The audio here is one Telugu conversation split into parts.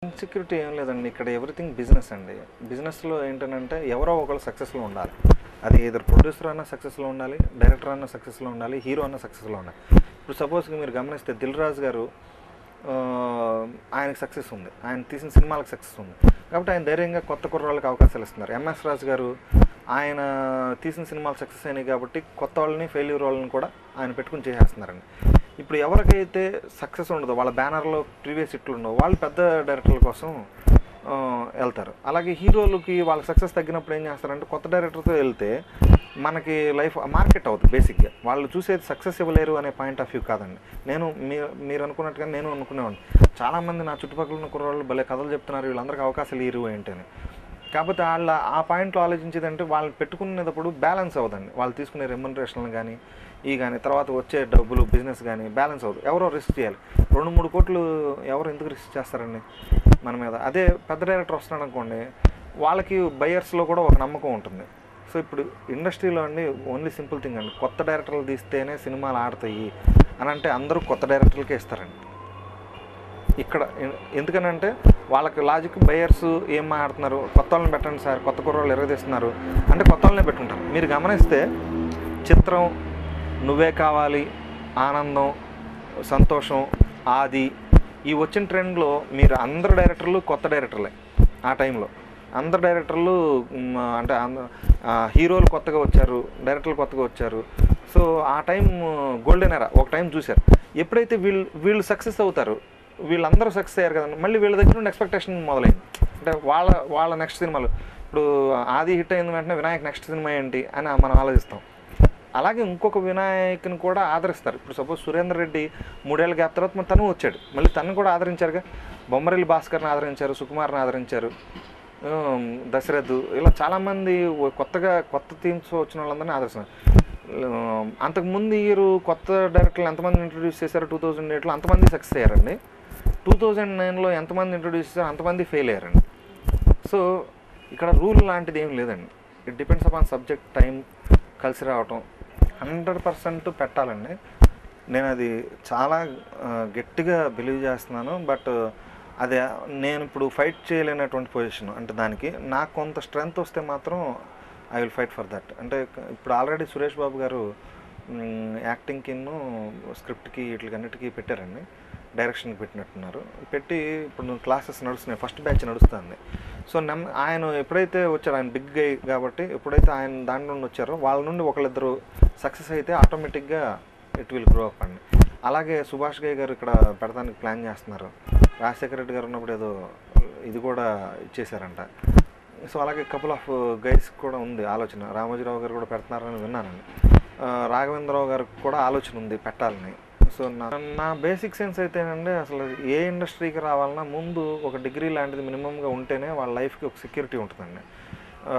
ఇన్‌సెక్యూరిటీ ఏం లేదండి. ఇక్కడ ఎవ్రీథింగ్ బిజినెస్ అండి. బిజినెస్‌లో ఏంటనంటే ఎవరో ఒకళ్ళు సక్సెస్‌లో ఉండాలి. అది ఎయిదర్ ప్రొడ్యూసర్ అన్నా సక్సెస్‌లో ఉండాలి, డైరెక్టర్ అన్నా సక్సెస్‌లో ఉండాలి, హీరో అన్నా సక్సెస్‌లో ఉండాలి. ఇప్పుడు సపోజ్‌గా మీరు గమనిస్తే 'దిల్ రాజు' గారు ఆయనకి సక్సెస్ ఉంది. ఆయన తీసిన సినిమాలకు సక్సెస్ ఉంది. కాబట్టి ఆయన ధైర్యంగా కొత్త కుర్రోళ్ళకి అవకాశాలు ఇస్తున్నారు. 'ఎంఎస్ రాజు' గారు ఆయన తీసిన సినిమాలు సక్సెస్ అయినాయి కాబట్టి కొత్త వాళ్ళని, ఫెయిల్యూర్ వాళ్ళని కూడా ఆయన పెట్టుకుని చేసేస్తున్నారండి. ఇప్పుడు ఎవరికైతే సక్సెస్ ఉండదో వాళ్ళ బ్యానర్లో ప్రీవియస్ హిట్లు ఉండవు వాళ్ళు పెద్ద డైరెక్టర్ల కోసం వెళ్తారు. అలాగే హీరోలకి వాళ్ళ సక్సెస్ తగ్గినప్పుడు ఏం చేస్తారంటే కొత్త డైరెక్టర్తో వెళ్తే మనకి లైఫ్ మార్కెట్ అవుతుంది. బేసిక్గా వాళ్ళు చూసేది సక్సెస్ ఇవ్వలేరు అనే పాయింట్ ఆఫ్ వ్యూ కాదండి. మీరు అనుకున్నట్టుగా నేను అనుకునేవాడిని. చాలామంది నా చుట్టుపక్కల ఉన్న కుర్రోళ్ళు భలే కథలు చెప్తున్నారు, వీళ్ళందరికీ అవకాశాలు ఇరు ఏంటని. కాకపోతే వాళ్ళ ఆ పాయింట్లో ఆలోచించేదంటే వాళ్ళు పెట్టుకునేటప్పుడు బ్యాలెన్స్ అవ్వదండి. వాళ్ళు తీసుకునే రెమ్యునరేషన్లు కానీ కానీ తర్వాత వచ్చే డబ్బులు బిజినెస్ కానీ బ్యాలెన్స్ అవ్వదు. ఎవరో రిస్క్ చేయాలి. 2-3 కోట్లు ఎవరు ఎందుకు రిస్క్ చేస్తారండి మన మీద? అదే పెద్ద డైరెక్టర్ వస్తున్నాడు అనుకోండి, వాళ్ళకి బయర్స్లో కూడా ఒక నమ్మకం ఉంటుంది. సో ఇప్పుడు ఇండస్ట్రీలో అండి ఓన్లీ సింపుల్ థింగ్ అండి, కొత్త డైరెక్టర్లు తీస్తేనే సినిమాలు ఆడతాయి అని అంటే అందరూ కొత్త డైరెక్టర్లకే ఇస్తారండి. ఇక్కడ ఎందుకనంటే వాళ్ళకి లాజిక్ బయర్స్ ఏం మాట్లాడుతున్నారు, కొత్త వాళ్ళని పెట్టండి సార్, కొత్త కుర్రోళ్ళు ఎరగదీస్తున్నారు అంటే కొత్త వాళ్ళనే పెట్టుకుంటారు. మీరు గమనిస్తే చిత్రం, నువ్వే కావాలి, ఆనందం, సంతోషం, ఆది ఈ వచ్చిన ట్రెండ్లో మీరు అందరు డైరెక్టర్లు కొత్త డైరెక్టర్లే. ఆ టైంలో అందరు డైరెక్టర్లు అంటే హీరోలు కొత్తగా వచ్చారు, డైరెక్టర్లు కొత్తగా వచ్చారు. సో ఆ టైం గోల్డెన్ ఎరా ఒక టైం చూశారు. ఎప్పుడైతే వీళ్ళు సక్సెస్ అవుతారు, వీళ్ళందరూ సక్సెస్ అయ్యారు కదండి, మళ్ళీ వీళ్ళ దగ్గర నుండి ఎక్స్పెక్టేషన్ మొదలైంది. అంటే వాళ్ళ నెక్స్ట్ సినిమాలు ఇప్పుడు ఆది హిట్ అయిన వెంటనే వినాయక్ నెక్స్ట్ సినిమా ఏంటి అని మనం ఆలోచిస్తాం. అలాగే ఇంకొక వినాయకుని కూడా ఆదరిస్తారు. ఇప్పుడు సపోజ్ సురేందర్ రెడ్డి 3 ఏళ్ళ గ్యాప్ తర్వాత తను వచ్చాడు, మళ్ళీ తను కూడా ఆదరించారుగా. బొమ్మరిల్లి భాస్కర్ని ఆదరించారు, సుకుమార్ని ఆదరించారు, దశరథ్, ఇలా చాలామంది కొత్త థీమ్స్ వచ్చిన వాళ్ళందరినీ ఆదరిస్తున్నారు. అంతకుముందు ఇయర్ కొత్త డైరెక్టర్లు ఎంతమంది ఇంట్రొడ్యూస్ చేశారు 2008లో అంతమంది సక్సెస్ అయ్యారండి. 2009లో ఎంతమంది ఇంట్రొడ్యూస్ చేశారు అంతమంది ఫెయిల్ అయ్యారండి. సో ఇక్కడ రూల్ లాంటిది ఏం లేదండి. It depends upon subject, time కలిసి రావటం 100% పెట్టాలండి. నేను అది చాలా గట్టిగా బిలీవ్ చేస్తున్నాను. బట్ అది నేను ఇప్పుడు ఫైట్ చేయలేనటువంటి పొజిషన్. అంటే దానికి నాకు కొంత స్ట్రెంగ్త్ వస్తే మాత్రం I will fight for that. అంటే ఇప్పుడు ఆల్రెడీ సురేష్ బాబు గారు యాక్టింగ్కి, స్క్రిప్ట్కి, వీటికన్నిటికీ పెట్టారండి, డైరెక్షన్కి పెట్టినట్టున్నారు. పెట్టి ఇప్పుడు క్లాసెస్ నడుస్తున్నాయి, ఫస్ట్ బ్యాచ్ నడుస్తుంది. సో ఆయన ఎప్పుడైతే వచ్చారో, ఆయన బిగ్ గై కాబట్టి ఎప్పుడైతే ఆయన దాని నుండి వచ్చారో వాళ్ళ నుండి ఒకళ్ళిద్దరు సక్సెస్ అయితే ఆటోమేటిక్గా ఇట్ విల్ గ్రో అప్ అండి. అలాగే సుభాష్ గై గారు ఇక్కడ పెడతానికి ప్లాన్ చేస్తున్నారు. రాజశేఖర రెడ్డి గారు ఉన్నప్పుడు ఏదో ఇది కూడా ఇచ్చేశారంట. సో అలాగే కపుల్ ఆఫ్ గైస్ కూడా ఉంది ఆలోచన. రామోజీరావు గారు కూడా పెడుతున్నారని విన్నానండి. రాఘవేంద్రరావు గారికి కూడా ఆలోచన ఉంది పెట్టాలని. సో నా బేసిక్ సెన్స్ అయితేనండి, అసలు ఏ ఇండస్ట్రీకి రావాలన్నా ముందు ఒక డిగ్రీ లాంటిది మినిమంగా ఉంటేనే వాళ్ళ లైఫ్కి ఒక సెక్యూరిటీ ఉంటుందండి.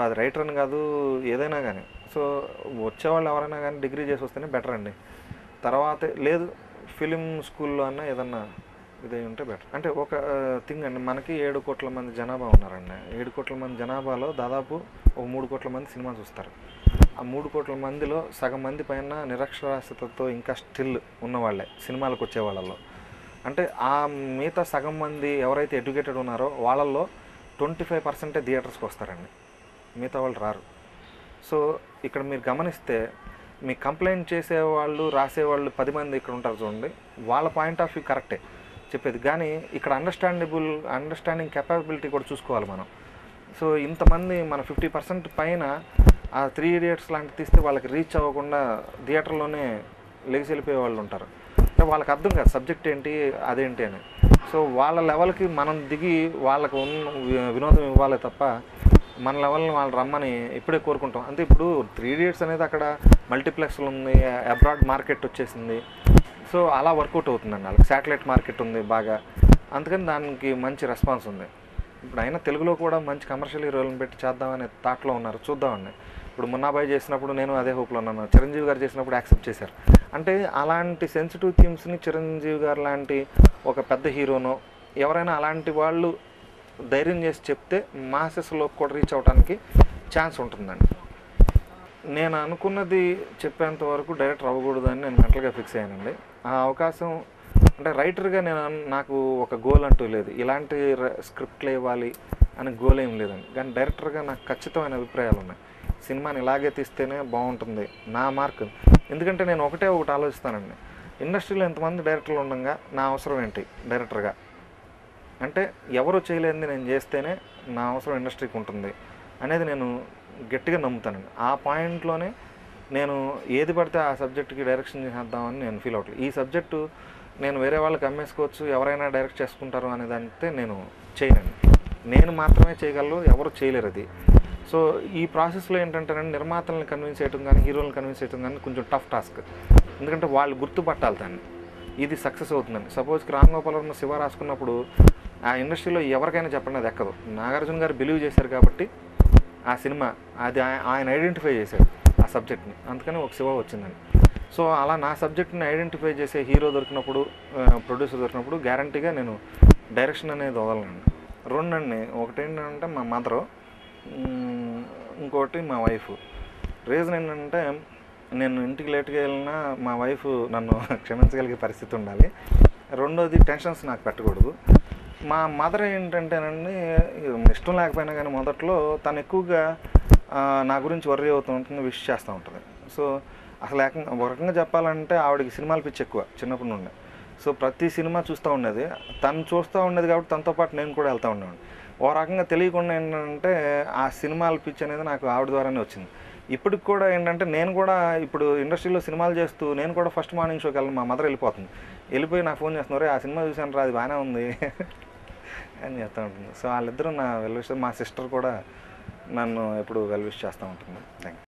అది రైటర్ అని కాదు, ఏదైనా కానీ. సో వచ్చేవాళ్ళు ఎవరైనా కానీ డిగ్రీ చేసి వస్తేనే బెటర్ అండి. తర్వాతే లేదు ఫిలిం స్కూల్లో అన్నా ఏదన్నా ఇదే ఉంటే బెటర్. అంటే ఒక థింగ్ అండి, మనకి 7 కోట్ల మంది జనాభా ఉన్నారండి. 7 కోట్ల మంది జనాభాలో దాదాపు ఒక 3 కోట్ల మంది సినిమా చూస్తారు. ఆ 3 కోట్ల మందిలో సగం మంది పైన నిరక్షరాస్యతతో ఇంకా స్టిల్ ఉన్నవాళ్ళే సినిమాలకు వచ్చే వాళ్ళల్లో. అంటే ఆ మిగతా సగం మంది ఎవరైతే ఎడ్యుకేటెడ్ ఉన్నారో వాళ్ళల్లో 25% థియేటర్స్కి వస్తారండి, మిగతా వాళ్ళు రారు. సో ఇక్కడ మీరు గమనిస్తే మీ కంప్లైంట్ చేసేవాళ్ళు, రాసేవాళ్ళు 10 మంది ఇక్కడ ఉంటారు చూడండి, వాళ్ళ పాయింట్ ఆఫ్ వ్యూ కరెక్టే చెప్పేది. కానీ ఇక్కడ అండర్స్టాండింగ్ కెపాబిలిటీ కూడా చూసుకోవాలి మనం. సో ఇంతమంది మన 50% పైన ఆ 3 Idiots లాంటివి తీస్తే వాళ్ళకి రీచ్ అవ్వకుండా థియేటర్లోనే లెగిసి వెళ్ళిపోయే వాళ్ళు ఉంటారు. అంటే వాళ్ళకి అర్థం కాదు సబ్జెక్ట్ ఏంటి అదేంటి అని. సో వాళ్ళ లెవెల్కి మనం దిగి వాళ్ళకు ఉన్న వినోదం ఇవ్వాలి తప్ప మన లెవెల్ని వాళ్ళు రమ్మని ఇప్పుడే కోరుకుంటాం. అంటే ఇప్పుడు 3 Idiots అనేది అక్కడ మల్టీప్లెక్స్లు ఉంది, అబ్రాడ్ మార్కెట్ వచ్చేసింది. సో అలా వర్కౌట్ అవుతుందండి. వాళ్ళకి శాటిలైట్ మార్కెట్ ఉంది బాగా, అందుకని దానికి మంచి రెస్పాన్స్ ఉంది. ఇప్పుడు అయినా తెలుగులో కూడా మంచి కమర్షియల్ హీరోలను పెట్టి చేద్దామనే థాట్లో ఉన్నారు, చూద్దామండి. ఇప్పుడు మున్నాబాయ్ చేసినప్పుడు నేను అదే హోప్లో ఉన్నాను, చిరంజీవి గారు చేసినప్పుడు యాక్సెప్ట్ చేశారు. అంటే అలాంటి సెన్సిటివ్ థీమ్స్ని చిరంజీవి గారు లాంటి ఒక పెద్ద హీరోనో ఎవరైనా అలాంటి వాళ్ళు ధైర్యం చేసి చెప్తే మాసెస్లో కూడా రీచ్ అవ్వడానికి ఛాన్స్ ఉంటుందండి. నేను అనుకున్నది చెప్పేంత వరకు డైరెక్టర్ అవ్వకూడదని నేను మెంటల్గా ఫిక్స్ అయ్యానండి. ఆ అవకాశం అంటే రైటర్గా నాకు ఒక గోల్ అంటూ లేదు, ఇలాంటి స్క్రిప్ట్లు ఇవ్వాలి అని గోల్ ఏం లేదండి. కానీ డైరెక్టర్గా నాకు ఖచ్చితమైన అభిప్రాయాలు ఉన్నాయి. సినిమాని ఇలాగే తీస్తేనే బాగుంటుంది నా మార్క్. ఎందుకంటే నేను ఒకటి ఆలోచిస్తానండి, ఇండస్ట్రీలో ఎంతమంది డైరెక్టర్లు ఉండగా నా అవసరం ఏంటి డైరెక్టర్గా? అంటే ఎవరు చేయలేనిది నేను చేస్తేనే నా అవసరం ఇండస్ట్రీకి ఉంటుంది అనేది నేను గట్టిగా నమ్ముతానండి. ఆ పాయింట్లోనే నేను ఏది పడితే ఆ సబ్జెక్ట్కి డైరెక్షన్ చేద్దామని నేను ఫీల్ అవ్వట్లేదు. ఈ సబ్జెక్టు నేను వేరే వాళ్ళకి అమ్మేసుకోవచ్చు, ఎవరైనా డైరెక్ట్ చేసుకుంటారు అనేదంటే నేను చేయనండి. నేను మాత్రమే చేయగలను, ఎవరు చేయలేరు అది. సో ఈ ప్రాసెస్లో ఏంటంటేనండి, నిర్మాతలను కన్విన్స్ చేయడం కానీ హీరోలను కన్విన్స్ చేయడం కానీ కొంచెం టఫ్ టాస్క్. ఎందుకంటే వాళ్ళు గుర్తుపట్టాలి దాన్ని, ఇది సక్సెస్ అవుతుందండి. సపోజ్కి రామ్ గోపాల్ వర్మ శివ రాసుకున్నప్పుడు ఆ ఇండస్ట్రీలో ఎవరికైనా చెప్పండి అది ఎక్కదు. నాగార్జున గారు బిలీవ్ చేశారు కాబట్టి ఆ సినిమా అది ఆయన ఐడెంటిఫై చేశాడు ఆ సబ్జెక్ట్ని, అందుకని ఒక శివ వచ్చిందండి. సో అలా నా సబ్జెక్ట్ని ఐడెంటిఫై చేసే హీరో దొరికినప్పుడు, ప్రొడ్యూసర్ దొరికినప్పుడు గ్యారంటీగా నేను డైరెక్షన్ అనేది వదలనండి. రెండండి, ఒకటి ఏంటంటే మా మదరు, ఇంకోటి మా వైఫ్. రీజన్ ఏంటంటే నేను ఇంటికి లేట్గా వెళ్ళినా మా వైఫ్ నన్ను క్షమించగలిగే పరిస్థితి ఉండాలి. రెండోది టెన్షన్స్ నాకు పెట్టకూడదు. మా మదర్ ఏంటంటేనండి, ఇష్టం లేకపోయినా కానీ మొదట్లో తను ఎక్కువగా నా గురించి వర్రీ అవుతూ ఉంటుంది, విష్ చేస్తూ ఉంటుంది. సో అసలు ఒక రకంగా చెప్పాలంటే ఆవిడకి సినిమాలు పిచ్చి ఎక్కువ చిన్నప్పటి నుండి. సో ప్రతి సినిమా చూస్తూ ఉండేది, తను చూస్తూ ఉండేది కాబట్టి తనతో పాటు నేను కూడా వెళ్తూ ఉండేవాడిని. ఓ రకంగా తెలియకుండా ఏంటంటే ఆ సినిమాల పిచ్చి అనేది నాకు ఆవిడ ద్వారానే వచ్చింది. ఇప్పటికి కూడా ఏంటంటే నేను కూడా ఇప్పుడు ఇండస్ట్రీలో సినిమాలు చేస్తూ నేను కూడా ఫస్ట్ మార్నింగ్ షోకి వెళ్ళను, మా మదర్ వెళ్ళిపోయి నాకు ఫోన్ చేస్తున్నారు, ఆ సినిమా చూసాను రా, అది బాగానే ఉంది అని చెప్తూ ఉంటుంది. సో వాళ్ళిద్దరూ నా వెల్ విష్. మా సిస్టర్ కూడా నన్ను ఎప్పుడు వెల్ విష్ చేస్తూ ఉంటుంది. Thank you.